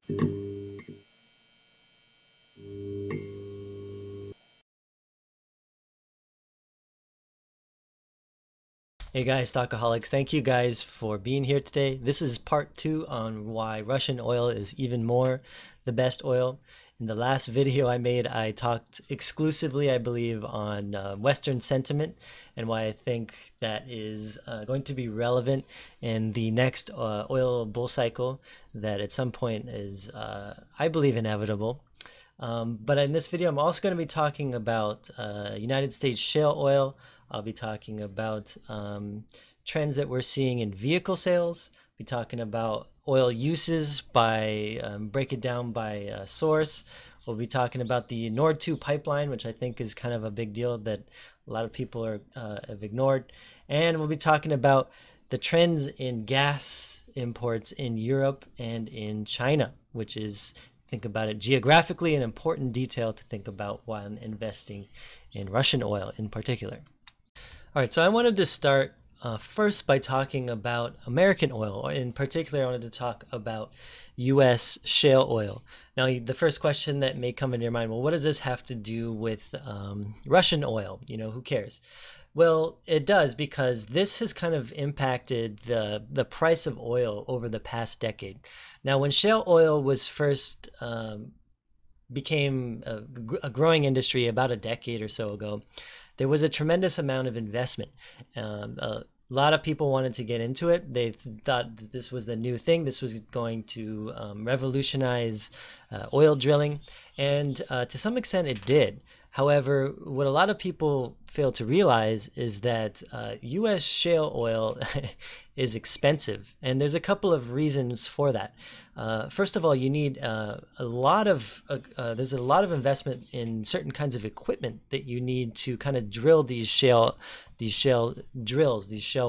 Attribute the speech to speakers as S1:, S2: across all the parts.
S1: Hey guys, Stockaholics, thank you guys for being here today. This is part 2 on why Russian oil is even more the best oil. In the last video I made, I talked exclusively, I believe, on Western sentiment and why I think that is going to be relevant in the next oil bull cycle that at some point is, I believe, inevitable. But in this video, I'm also going to be talking about United States shale oil. I'll be talking about trends that we're seeing in vehicle sales. I'll be talking about oil uses by break it down by source. We'll be talking about the Nord 2 pipeline, which I think is kind of a big deal that a lot of people have ignored. And we'll be talking about the trends in gas imports in Europe and in China, which is, think about it geographically, an important detail to think about while investing in Russian oil in particular. All right, so I wanted to start first by talking about American oil. In particular, I wanted to talk about U.S. shale oil. Now, the first question that may come into your mind, well, what does this have to do with Russian oil? You know, who cares? Well, it does, because this has kind of impacted the price of oil over the past decade. Now, when shale oil was first became a growing industry about a decade or so ago, there was a tremendous amount of investment. A lot of people wanted to get into it. They thought that this was the new thing. This was going to revolutionize oil drilling, and to some extent it did. However, what a lot of people fail to realize is that U.S. shale oil is expensive, and there's a couple of reasons for that. First of all, you need there's a lot of investment in certain kinds of equipment that you need to kind of drill these shale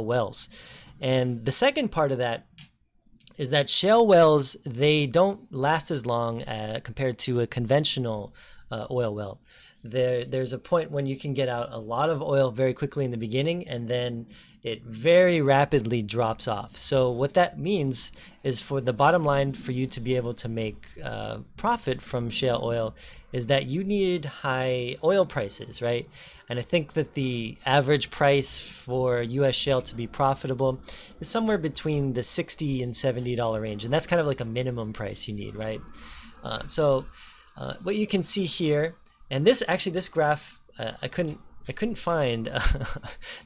S1: wells. And the second part of that is that shale wells, they don't last as long compared to a conventional oil well. There's a point when you can get out a lot of oil very quickly in the beginning, and then it very rapidly drops off. So what that means is, for the bottom line, for you to be able to make profit from shale oil, is that you need high oil prices, right? And I think that the average price for U.S. shale to be profitable is somewhere between the $60 and $70 range, and that's kind of like a minimum price you need, right? So what you can see here, and this graph, I couldn't find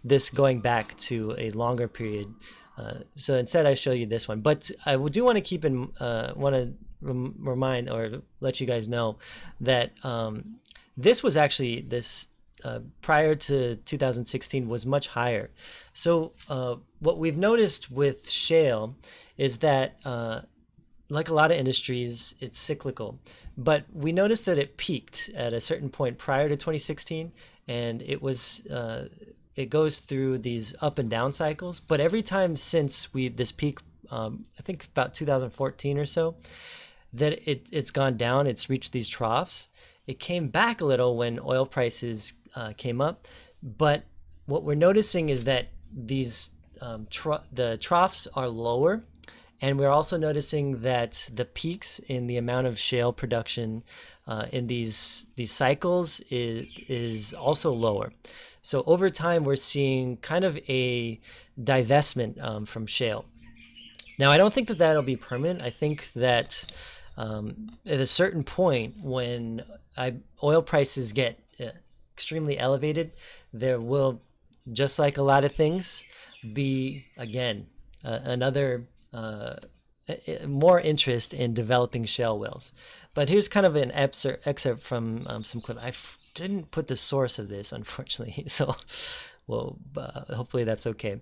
S1: this going back to a longer period. So instead I show you this one. But I do want to keep in, remind or let you guys know that this was actually, prior to 2016 was much higher. So what we've noticed with shale is that like a lot of industries, it's cyclical. But we noticed that it peaked at a certain point prior to 2016, and it goes through these up and down cycles. But every time since this peak, I think about 2014 or so, that it's gone down. It's reached these troughs. It came back a little when oil prices came up. But what we're noticing is that these the troughs are lower. And we're also noticing that the peaks in the amount of shale production in these cycles is also lower. So over time, we're seeing kind of a divestment from shale. Now, I don't think that that'll be permanent. I think that at a certain point, when oil prices get extremely elevated, there will, just like a lot of things, be, again, another more interest in developing shale wells. But here's kind of an excerpt from some clip. I didn't put the source of this, unfortunately, so well, hopefully that's okay.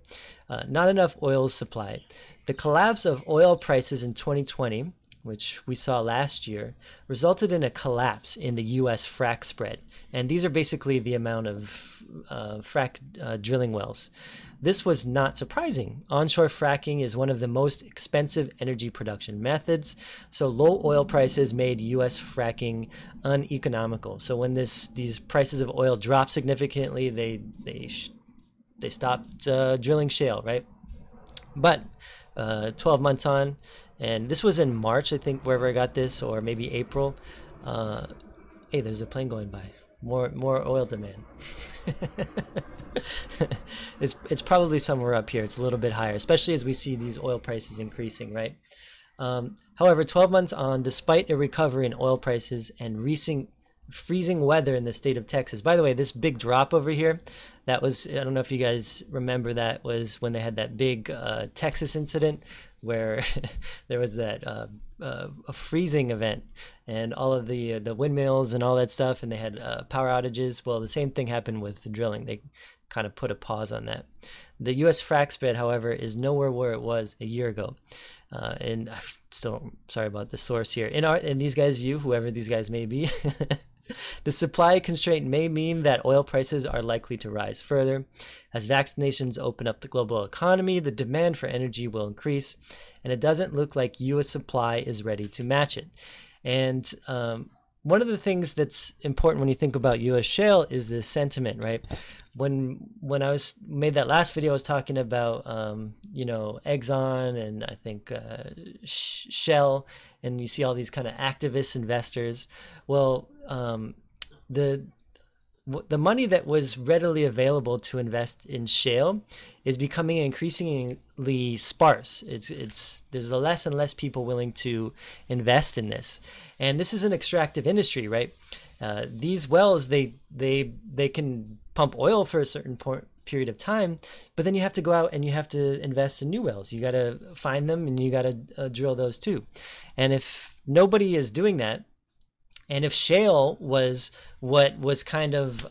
S1: Not enough oil supply. The collapse of oil prices in 2020, which we saw last year, resulted in a collapse in the U.S. frac spread. And these are basically the amount of frac drilling wells. This was not surprising. Onshore fracking is one of the most expensive energy production methods, so low oil prices made U.S. fracking uneconomical. So when these prices of oil dropped significantly, they stopped drilling shale, right? But 12 months on, And this was in March, I think, wherever I got this, or maybe April. Hey, there's a plane going by. More oil demand. It's probably somewhere up here. It's a little bit higher, especially as we see these oil prices increasing, right? However, 12 months on, despite a recovery in oil prices and recent freezing weather in the state of Texas. By the way, this big drop over here, that was, I don't know if you guys remember, that was when they had that big Texas incident where there was that a freezing event and all of the windmills and all that stuff, and they had power outages. Well, the same thing happened with the drilling. They kind of put a pause on that. The U.S. frac spread, however, is nowhere where it was a year ago. And I'm still sorry about the source here. In these guys' view, whoever these guys may be, the supply constraint may mean that oil prices are likely to rise further. As vaccinations open up the global economy, the demand for energy will increase, and it doesn't look like U.S. supply is ready to match it. And one of the things that's important when you think about U.S. shale is this sentiment, right? When I made that last video, I was talking about Exxon and I think Shell, and you see all these kind of activist investors. Well, the money that was readily available to invest in shale is becoming increasingly sparse. There's less and less people willing to invest in this, and this is an extractive industry, right? These wells, they can pump oil for a certain period of time, but then you have to go out and you have to invest in new wells. You got to find them and you got to drill those too. And if nobody is doing that, and if shale was what was kind of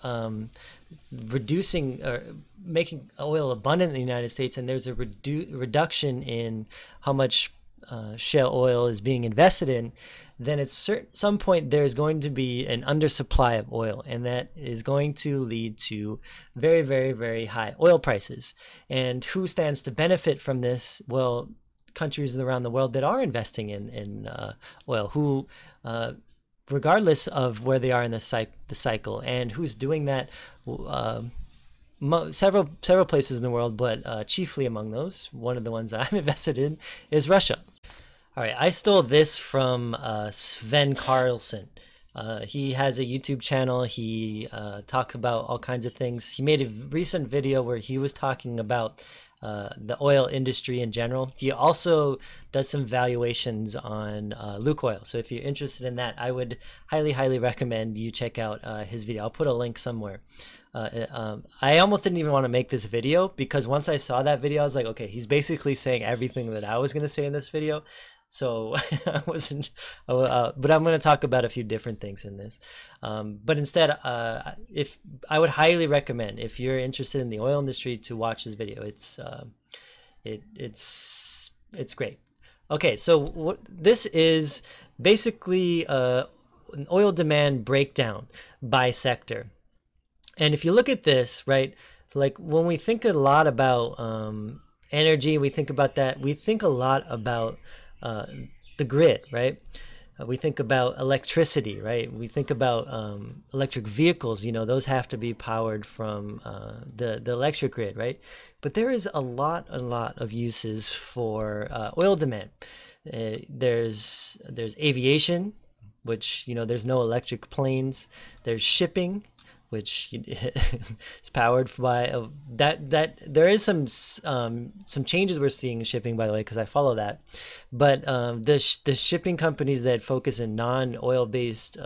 S1: reducing or making oil abundant in the United States, and there's a reduction in how much shale oil is being invested in, then at some point there's going to be an undersupply of oil, and that is going to lead to very, very, very high oil prices. And who stands to benefit from this? Well, countries around the world that are investing in oil, who regardless of where they are in the cycle, and who's doing that. Several places in the world, but chiefly among those, one of the ones that I'm invested in is Russia. All right, I stole this from Sven Carlins. He has a YouTube channel. He talks about all kinds of things. He made a recent video where he was talking about the oil industry in general. He also does some valuations on Lukoil. So if you're interested in that, I would highly recommend you check out his video. I'll put a link somewhere. I almost didn't even want to make this video because once I saw that video, I was like, okay, he's basically saying everything that I was going to say in this video. So I wasn't, but I'm going to talk about a few different things in this. But instead, if I would highly recommend, if you're interested in the oil industry, to watch this video. It's great. Okay, so this is basically an oil demand breakdown by sector. And if you look at this, right, like when we think a lot about energy, we think about that. We think a lot about the grid, right? We think about electricity, right? We think about electric vehicles. You know, those have to be powered from the electric grid, right? But there is a lot of uses for oil demand. There's aviation, which, you know, there's no electric planes. There's shipping, which is powered by that. There is some changes we're seeing in shipping, by the way, because I follow that. But the shipping companies that focus in non-oil based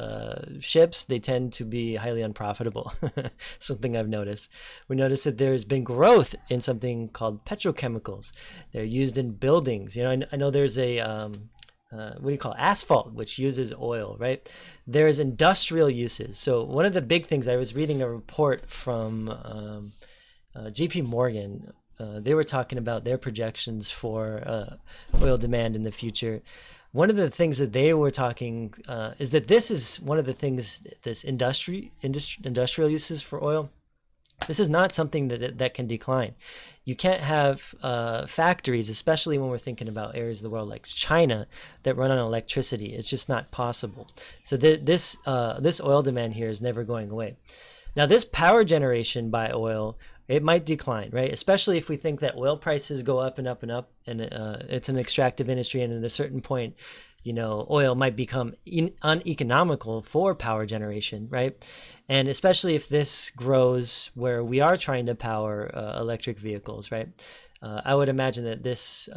S1: ships, they tend to be highly unprofitable. Something I've noticed. We noticed that there's been growth in something called petrochemicals. They're used in buildings. You know, I know there's a what do you call it? Asphalt, which uses oil, right? There's industrial uses. So one of the big things, I was reading a report from JP Morgan. They were talking about their projections for oil demand in the future. One of the things that they were talking is that this is one of the things, this industrial uses for oil. This is not something that can decline. You can't have factories, especially when we're thinking about areas of the world like China, that run on electricity. It's just not possible. So this oil demand here is never going away. Now, this power generation by oil it might decline, right? Especially if we think that oil prices go up and up and up, and it's an extractive industry, and at a certain point, oil might become uneconomical for power generation, right? And especially if this grows where we are trying to power electric vehicles, right? I would imagine that this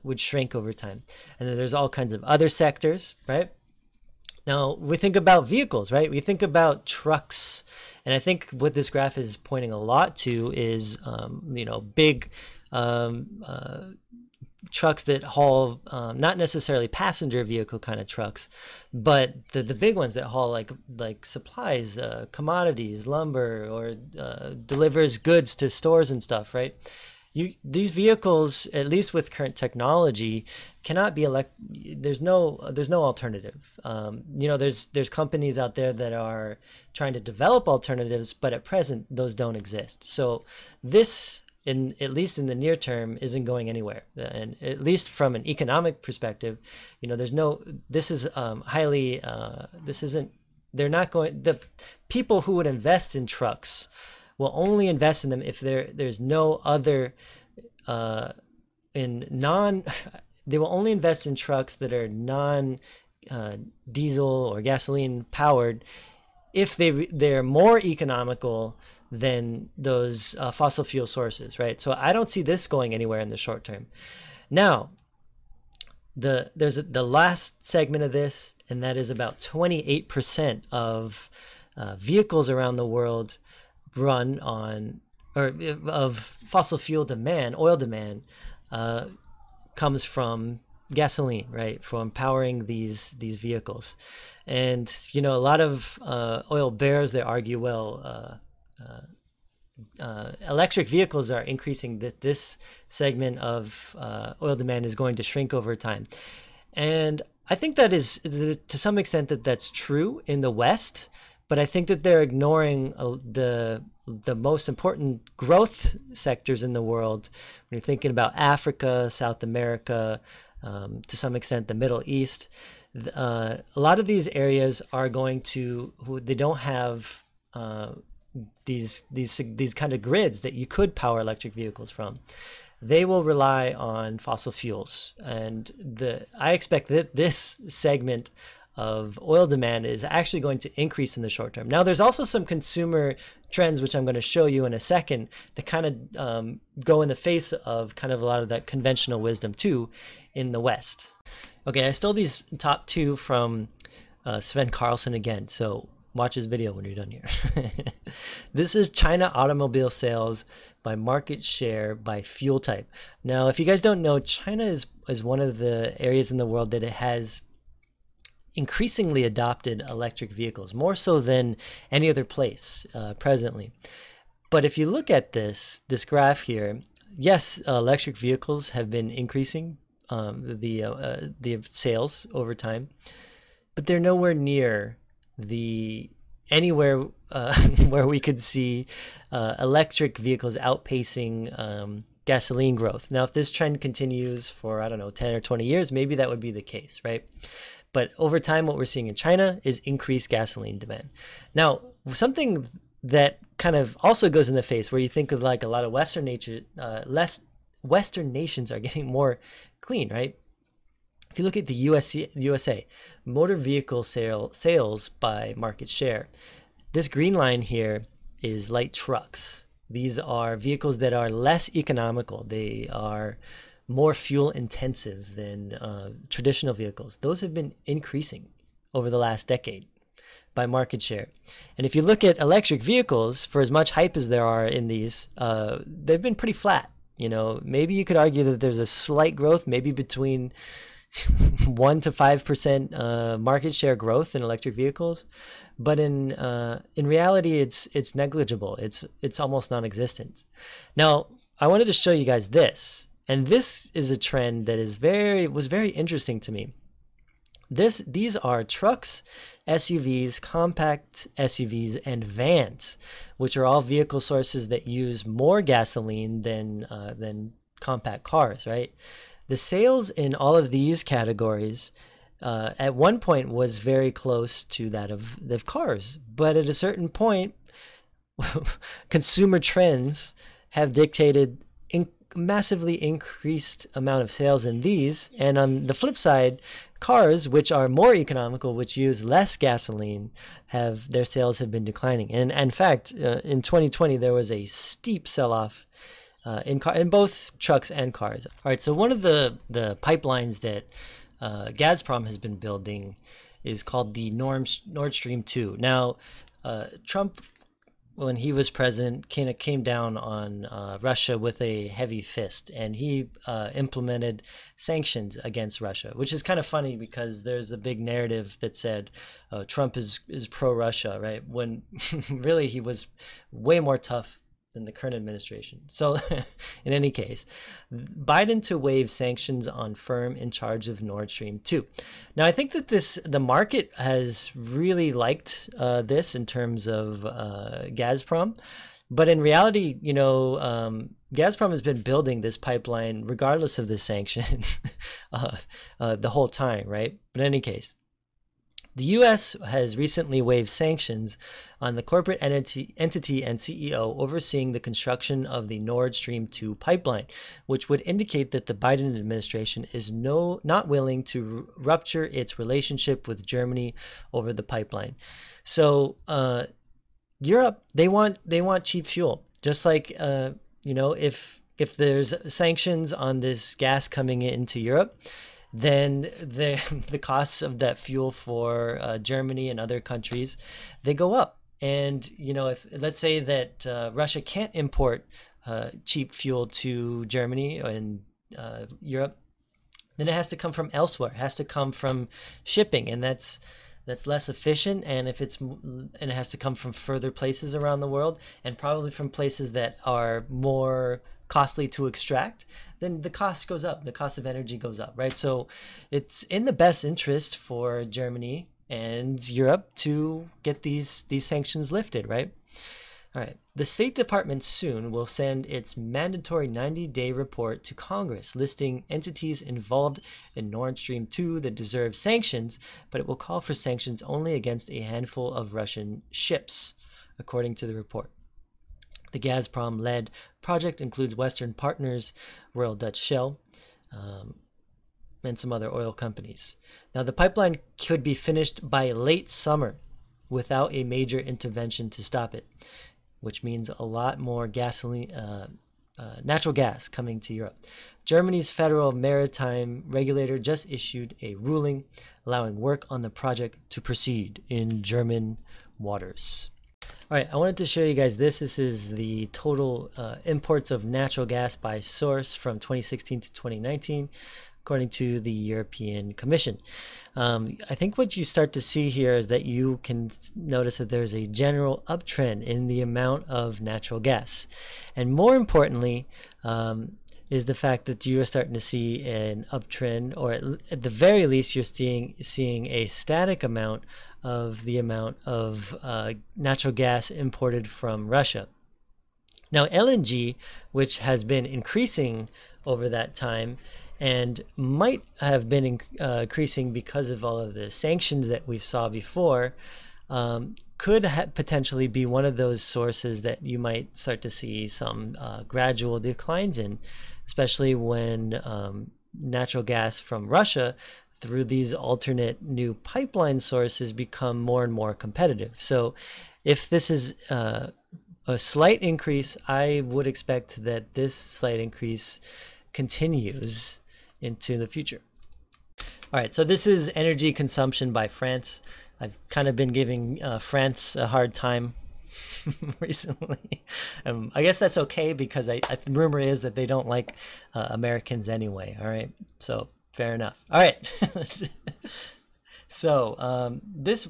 S1: would shrink over time. And then there's all kinds of other sectors, right? Now, we think about vehicles, right? We think about trucks. And I think what this graph is pointing a lot to is, big trucks that haul not necessarily passenger vehicle kind of trucks, but the big ones that haul like supplies, commodities, lumber, or delivers goods to stores and stuff, right? These vehicles, at least with current technology, cannot be there's no alternative. There's companies out there that are trying to develop alternatives, but at present those don't exist. So this, at least in the near term, isn't going anywhere. And at least from an economic perspective, the people who would invest in trucks will only invest in them if there's no other they will only invest in trucks that are non diesel or gasoline powered if they're more economical than those fossil fuel sources, right? So I don't see this going anywhere in the short term. Now, there's the last segment of this, and that is about 28% of vehicles around the world run on, or of fossil fuel demand, oil demand, comes from gasoline, right? From powering these vehicles. And a lot of oil bears, they argue, well, electric vehicles are increasing, that this segment of oil demand is going to shrink over time. And I think that is, to some extent, that's true in the West, but I think that they're ignoring the most important growth sectors in the world. When you're thinking about Africa, South America, to some extent the Middle East, a lot of these areas are going to, they don't have these kind of grids that you could power electric vehicles from. They will rely on fossil fuels, and I expect that this segment of oil demand is actually going to increase in the short term. Now, there's also some consumer trends, which I'm going to show you in a second, that kind of go in the face of kind of a lot of that conventional wisdom too in the West. Okay, I stole these top two from Sven Carlins again, so watch his video when you're done here. This is China automobile sales by market share by fuel type. Now, if you guys don't know, China is one of the areas in the world that it has increasingly adopted electric vehicles, more so than any other place presently. But if you look at this graph here, yes, electric vehicles have been increasing the sales over time, but they're nowhere near anywhere where we could see electric vehicles outpacing gasoline growth. Now, if this trend continues for, I don't know, 10 or 20 years, maybe that would be the case, right? But over time, what we're seeing in China is increased gasoline demand. Now, something that kind of also goes in the face, where you think of like a lot of Western nations are getting more clean, right? If you look at the USA, motor vehicle sales by market share, this green line here is light trucks. These are vehicles that are less economical. They are more fuel intensive than traditional vehicles. Those have been increasing over the last decade by market share. And if you look at electric vehicles, for as much hype as there are in these, they've been pretty flat. Maybe you could argue that there's a slight growth, maybe between 1 to 5% market share growth in electric vehicles, but in reality, it's negligible. It's almost non-existent. Now, I wanted to show you guys this. And this is a trend that was very interesting to me. These are trucks, SUVs, compact SUVs, and vans, which are all vehicle sources that use more gasoline than compact cars, right? The sales in all of these categories at one point was very close to that of cars, but at a certain point, consumer trends have dictated massively increased amount of sales in these. And on the flip side, cars, which are more economical, which use less gasoline, have their sales have been declining. And in fact, in 2020, there was a steep sell-off in both trucks and cars. All right, so one of the pipelines that Gazprom has been building is called the Nord Stream 2. Now, Trump, when he was president, came down on Russia with a heavy fist, and he implemented sanctions against Russia, which is kind of funny because there's a big narrative that said Trump is pro-Russia, right? When really he was way more tough than the current administration. So in any case, Biden to waive sanctions on firm in charge of Nord Stream 2. Now, I think that the market has really liked this in terms of Gazprom. But in reality, Gazprom has been building this pipeline regardless of the sanctions the whole time, right? But in any case, the U.S. has recently waived sanctions on the corporate entity and CEO overseeing the construction of the Nord Stream 2 pipeline, which would indicate that the Biden administration is not willing to rupture its relationship with Germany over the pipeline. So Europe, they want cheap fuel, just like if there's sanctions on this gas coming into Europe, then the costs of that fuel for Germany and other countries, they go up. And, if let's say that Russia can't import cheap fuel to Germany and Europe, then it has to come from elsewhere. It has to come from shipping, and that's less efficient. And it has to come from further places around the world, and probably from places that are more costly to extract, then the cost goes up. The cost of energy goes up, right? So it's in the best interest for Germany and Europe to get these sanctions lifted, right? All right. The State Department soon will send its mandatory 90-day report to Congress listing entities involved in Nord Stream 2 that deserve sanctions, but it will call for sanctions only against a handful of Russian ships, according to the report. The Gazprom-led project includes Western partners, Royal Dutch Shell, and some other oil companies. Now, the pipeline could be finished by late summer without a major intervention to stop it, which means a lot more natural gas coming to Europe. Germany's Federal Maritime Regulator just issued a ruling allowing work on the project to proceed in German waters. All right, I wanted to show you guys this. This is the total imports of natural gas by source from 2016 to 2019, according to the European Commission. I think what you start to see here is that you can notice that there's a general uptrend in the amount of natural gas. And more importantly, is the fact that you are starting to see an uptrend, or at the very least, you're seeing a static amount of the amount of natural gas imported from Russia. Now, LNG, which has been increasing over that time and might have been increasing because of all of the sanctions that we saw before, could potentially be one of those sources that you might start to see some gradual declines in, especially when natural gas from Russia through these alternate new pipeline sources become more and more competitive. So if this is a slight increase, I would expect that this slight increase continues into the future. All right, so this is energy consumption by France. I've kind of been giving France a hard time recently. I guess that's okay, because the rumor is that they don't like Americans anyway. All right, so fair enough. All right. So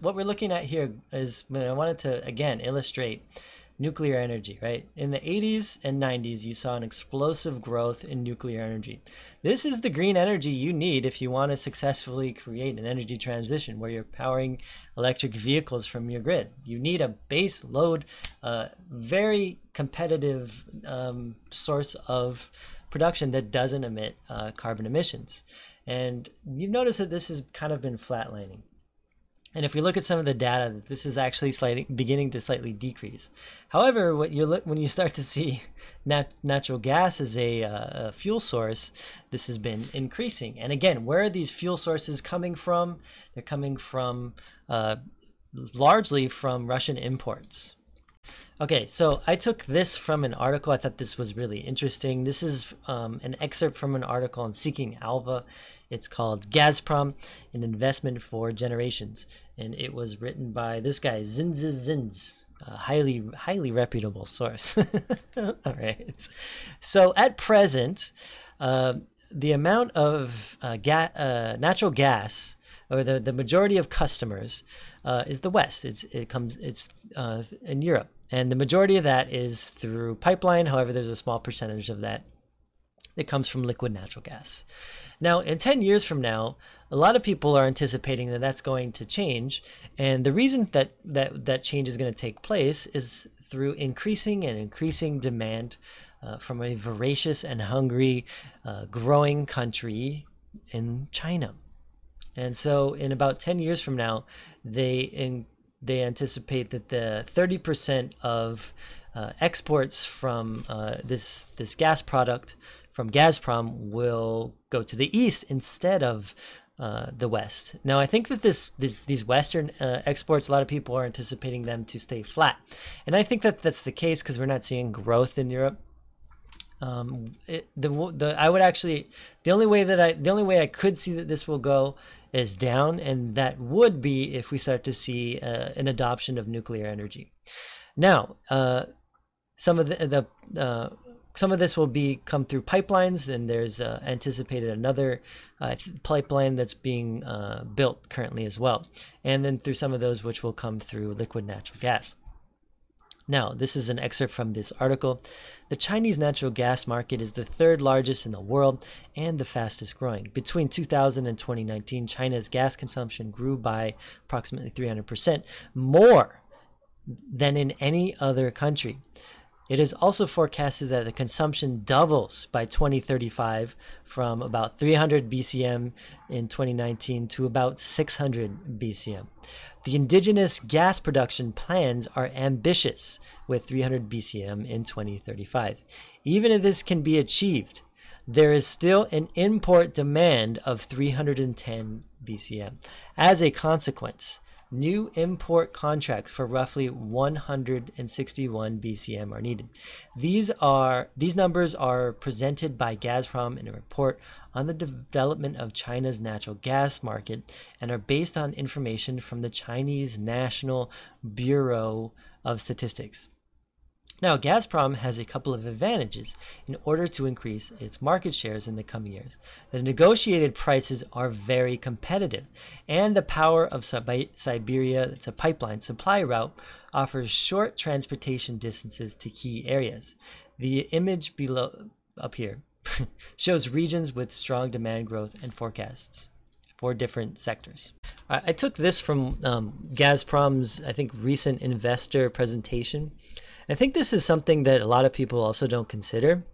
S1: what we're looking at here is, I wanted to again illustrate nuclear energy, right? In the 80s and 90s, you saw an explosive growth in nuclear energy. This is the green energy you need if you want to successfully create an energy transition where you're powering electric vehicles from your grid. You need a base load, very competitive source of production that doesn't emit carbon emissions. And you've noticed that this has kind of been flatlining. And if we look at some of the data, this is actually beginning to slightly decrease. However, when you start to see natural gas as a fuel source, this has been increasing. And again, where are these fuel sources coming from? They're coming from largely from Russian imports. Okay, so I took this from an article. I thought this was really interesting. This is an excerpt from an article on Seeking Alpha. It's called Gazprom, an Investment for Generations. And it was written by this guy, Zinz, a highly reputable source. All right. So at present, the amount of natural gas, or the majority of customers, is the West. It's in Europe. And the majority of that is through pipeline. However, there's a small percentage of that comes from liquid natural gas. Now, in 10 years from now, a lot of people are anticipating that that's going to change. And the reason that change is going to take place is through increasing demand from a voracious and hungry growing country in China. And so in about 10 years from now, they anticipate that the 30% of exports from this gas product from Gazprom will go to the east instead of the west. Now, I think that these Western exports, a lot of people are anticipating them to stay flat, and I think that that's the case because we're not seeing growth in Europe. The only way I could see that this will go is down, and that would be if we start to see an adoption of nuclear energy. Now, some of this will come through pipelines, and there's anticipated another pipeline that's being built currently as well, and then through some of those which will come through liquid natural gas. Now, this is an excerpt from this article. The Chinese natural gas market is the third largest in the world and the fastest growing. Between 2000 and 2019, China's gas consumption grew by approximately 300%, more than in any other country. It is also forecasted that the consumption doubles by 2035 from about 300 BCM in 2019 to about 600 BCM. The indigenous gas production plans are ambitious, with 300 BCM in 2035. Even if this can be achieved, there is still an import demand of 310 BCM. As a consequence, new import contracts for roughly 161 BCM are needed. These numbers are presented by Gazprom in a report on the development of China's natural gas market and are based on information from the Chinese National Bureau of Statistics. Now, Gazprom has a couple of advantages in order to increase its market shares in the coming years. The negotiated prices are very competitive, and the power of Siberia, it's a pipeline supply route, offers short transportation distances to key areas. The image below up here shows regions with strong demand growth and forecasts for different sectors. I took this from Gazprom's, I think, recent investor presentation. I think this is something that a lot of people also don't consider,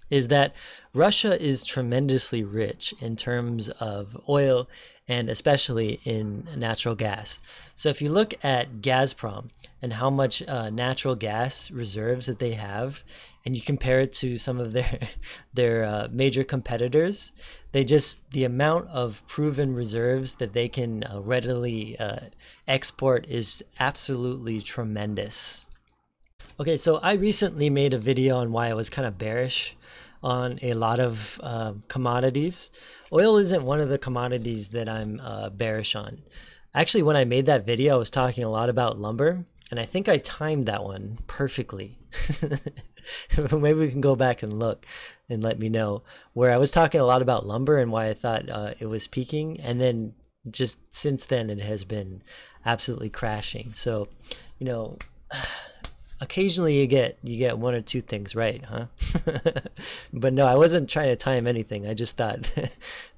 S1: is that Russia is tremendously rich in terms of oil and especially in natural gas. So if you look at Gazprom and how much natural gas reserves that they have, and you compare it to some of their major competitors, the amount of proven reserves that they can readily export is absolutely tremendous. Okay, so I recently made a video on why I was kind of bearish on a lot of commodities. Oil isn't one of the commodities that I'm bearish on. Actually, when I made that video, I was talking a lot about lumber, and I think I timed that one perfectly. Maybe we can go back and look and let me know, where I was talking a lot about lumber and why I thought it was peaking, and then just since then it has been absolutely crashing. So, you know, occasionally you get one or two things right, huh? But no, I wasn't trying to time anything. I just thought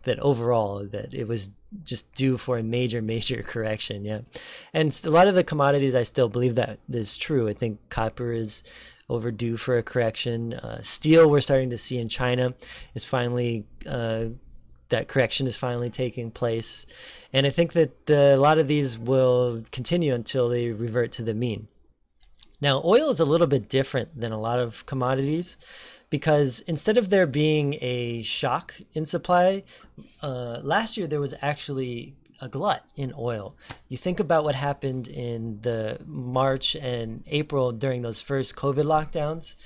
S1: that overall that it was just due for a major correction. Yeah, and a lot of the commodities I still believe that is true. I think copper is overdue for a correction. Steel, we're starting to see in China, is finally that correction is finally taking place. And I think that a lot of these will continue until they revert to the mean. Now, oil is a little bit different than a lot of commodities because instead of there being a shock in supply, last year there was actually a glut in oil. You think about what happened in the March and April during those first COVID lockdowns.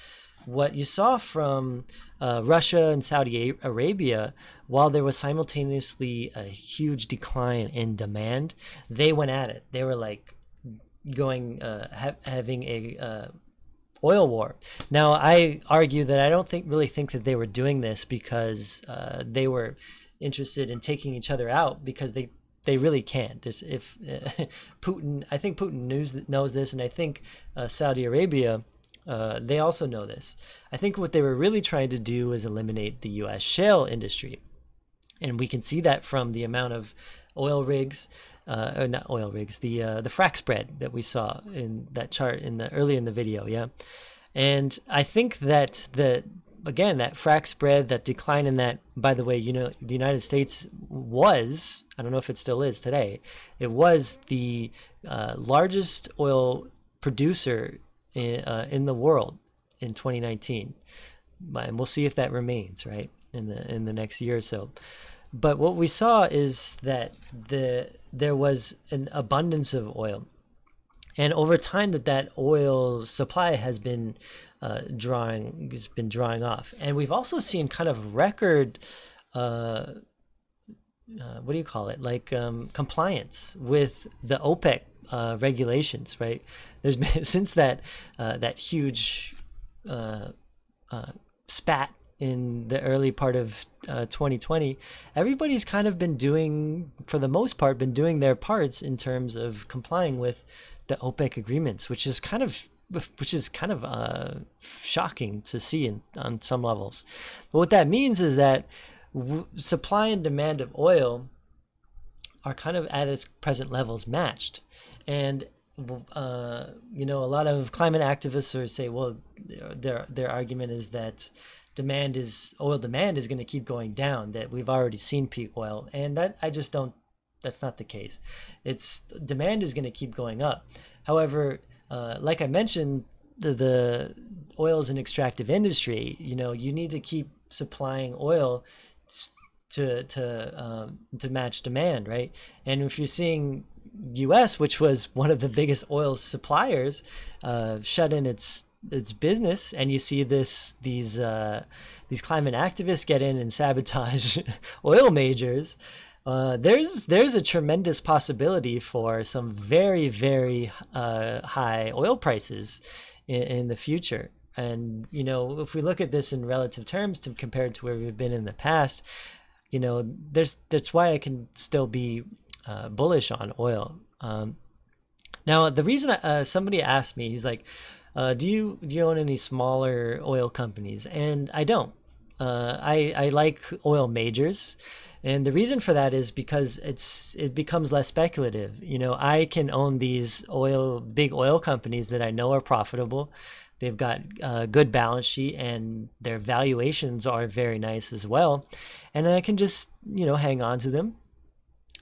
S1: What you saw from Russia and Saudi Arabia, while there was simultaneously a huge decline in demand, they went at it. They were like going having a oil war. Now, I argue that I don't really think that they were doing this because they were interested in taking each other out, because they really can't. Putin, I think Putin knows this, and I think Saudi Arabia, they also know this. I think what they were really trying to do is eliminate the U.S. shale industry. And we can see that from the amount of oil rigs, or not oil rigs, the frac spread that we saw in that chart early in the video, yeah. And I think that again, that frac spread, that decline in that, by the way, the United States was, I don't know if it still is today, it was the largest oil producer in the world in 2019. And we'll see if that remains, right, in the next year or so. But what we saw is that there was an abundance of oil, and over time that oil supply has been drawing off. And we've also seen kind of record what do you call it, like compliance with the OPEC regulations, right? There's been, since that huge spat in the early part of 2020, everybody's kind of been doing, for the most part, their parts in terms of complying with the OPEC agreements, which is kind of shocking to see on some levels. But what that means is that supply and demand of oil are kind of at its present levels matched. And a lot of climate activists say, well, their argument is that oil demand is going to keep going down, that we've already seen peak oil. And that's not the case. Demand is going to keep going up. However, like I mentioned, the oil is an extractive industry. You need to keep supplying oil to match demand, right? And if you're seeing U.S., which was one of the biggest oil suppliers, shut in its business, and you see these climate activists get in and sabotage oil majors, there's a tremendous possibility for some very, very high oil prices in the future. And if we look at this in relative terms compared to where we've been in the past, that's why I can still be bullish on oil. Now, the reason somebody asked me, he's like, do you own any smaller oil companies? And I don't. I like oil majors. And the reason for that is because it becomes less speculative. I can own these big oil companies that I know are profitable. They've got a good balance sheet, and their valuations are very nice as well. And then I can just, hang on to them.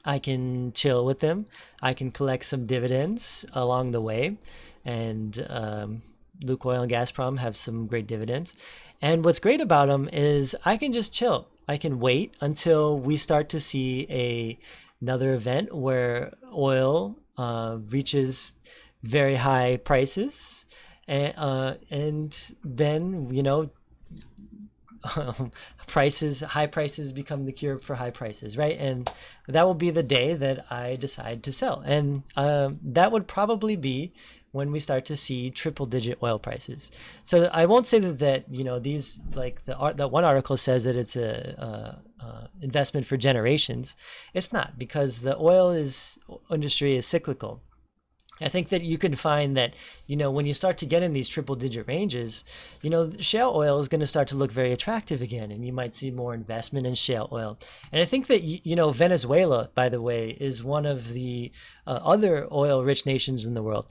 S1: I can chill with them. I can collect some dividends along the way. And Lukoil and Gazprom have some great dividends. And what's great about them is I can just chill. I can wait until we start to see another event where oil reaches very high prices. And then, high prices become the cure for high prices, right? And that will be the day that I decide to sell. And that would probably be when we start to see triple-digit oil prices. So I won't say that these, like that one article says that it's a investment for generations. It's not, because the oil industry is cyclical. I think that you can find that, when you start to get in these triple digit ranges, shale oil is going to start to look very attractive again, and you might see more investment in shale oil. And I think that, Venezuela, by the way, is one of the other oil rich nations in the world.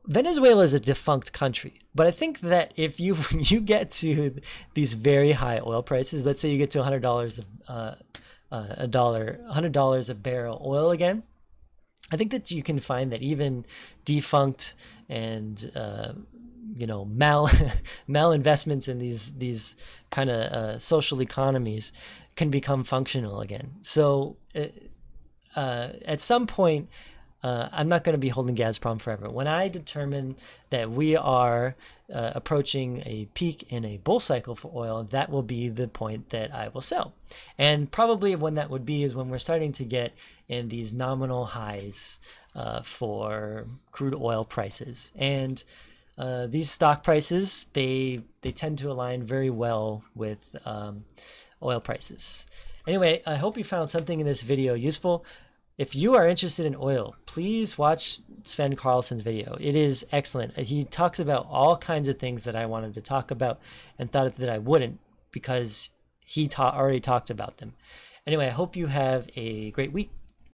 S1: Venezuela is a defunct country, but I think that if you get to these very high oil prices, let's say you get to $100 $100 a barrel oil again, I think that you can find that even defunct and malinvestments in these kind of social economies can become functional again. So at some point, I'm not going to be holding Gazprom forever. When I determine that we are approaching a peak in a bull cycle for oil, that will be the point that I will sell. And probably when that would be is when we're starting to get in these nominal highs for crude oil prices. And these stock prices, they tend to align very well with oil prices. Anyway, I hope you found something in this video useful. If you are interested in oil, please watch Sven Carlson's video. It is excellent. He talks about all kinds of things that I wanted to talk about and thought that I wouldn't because he already talked about them. Anyway, I hope you have a great week.